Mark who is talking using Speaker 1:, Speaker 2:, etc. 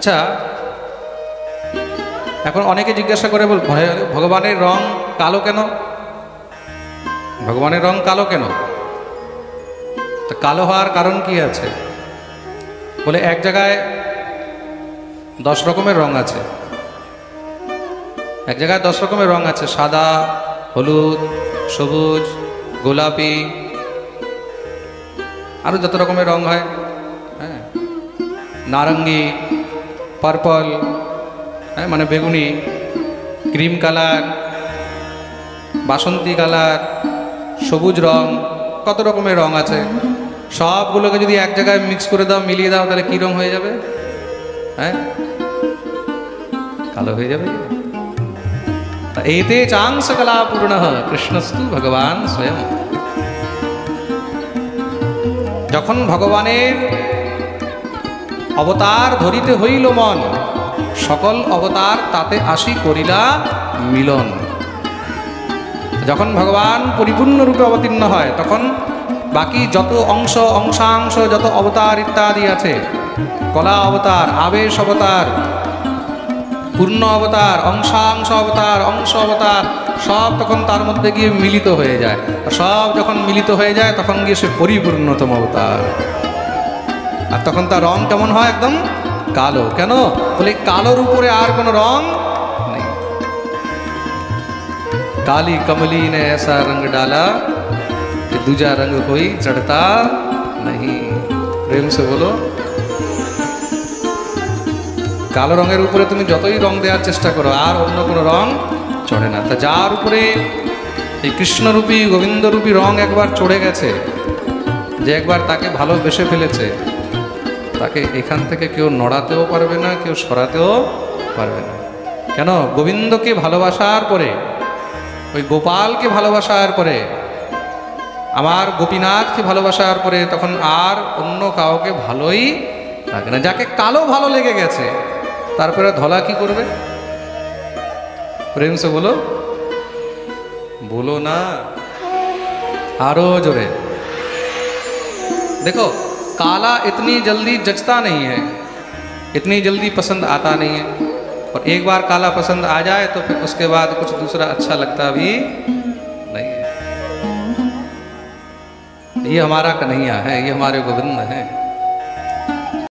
Speaker 1: আচ্ছা, এখন অনেকে জিজ্ঞাসা করে ভগবানের রং কালো কেন? ভগবানের রং কালো কেন? তা কালো হওয়ার কারণ কি আছে? বলে এক জায়গায় 10 রকমের রং আছে। এক জায়গায় 10 রকমের রং আছে, সাদা, হলুদ, সবুজ, গোলাপি, আরো যত রকমের রং হয়, হ্যাঁ, নারঙ্গি, পার্পল, হ্যাঁ মানে বেগুনি, ক্রিম কালার, বাসন্তী কালার, সবুজ রং, কত রকমের রং আছে। সবগুলোকে যদি এক জায়গায় মিক্স করে দাও, মিলিয়ে দাও, তাহলে কি রং হয়ে যাবে? হ্যাঁ, কালো হয়ে যাবে। এতে চাংস কলা পূর্ণ কৃষ্ণস্তু ভগবান স্বয়ং। যখন ভগবানের অবতার ধরিতে হইল মন, সকল অবতার তাতে আসি করিলা মিলন। যখন ভগবান পরিপূর্ণ রূপে অবতীর্ণ হয়, তখন বাকি যত অংশাংশ যত অবতার ইত্যাদি আছে, কলা অবতার, আবেশ অবতার, পূর্ণ অবতার, অংশাংশ অবতার, অংশ অবতার, সব তখন তার মধ্যে গিয়ে মিলিত হয়ে যায়। সব যখন মিলিত হয়ে যায়, তখন গিয়ে সে পরিপূর্ণতম অবতার। আর তখন তার রং কেমন হয়? একদম কালো। কেন? বলে কালোর উপরে আর কোনো রং নেই। काली कमली ने ऐसा रंग डाला कि दूजा रंग कोई चढ़ता नहीं। प्रेम से बोलो। কালো রঙের উপরে তুমি যতই রং দেওয়ার চেষ্টা করো, আর অন্য কোনো রং চড়ে না। তা যার উপরে এই কৃষ্ণরূপী গোবিন্দরূপী রং একবার চড়ে গেছে, যে একবার তাকে ভালোবেসে ফেলেছে, তাকে এখান থেকে কেউ নড়াতেও পারবে না, কেউ সরাতেও পারবে না। কেন? গোবিন্দকে ভালোবাসার পরে, ওই গোপালকে ভালোবাসার পরে, আমার গোপীনাথকে ভালোবাসার পরে, তখন আর অন্য কাউকে ভালোই লাগে না। যাকে কালো ভালো লেগে গেছে, তারপরে ধলা কি করবে? প্রেম সে বলো, বলো না আরো জোরে। देखो, काला इतनी जल्दी जचता नहीं है, इतनी जल्दी पसंद आता नहीं है। और एक बार काला पसंद आ जाए तो फिर उसके बाद कुछ दूसरा अच्छा लगता भी नहीं है। ये हमारा कन्हैया है, ये हमारे गोविंद हैं।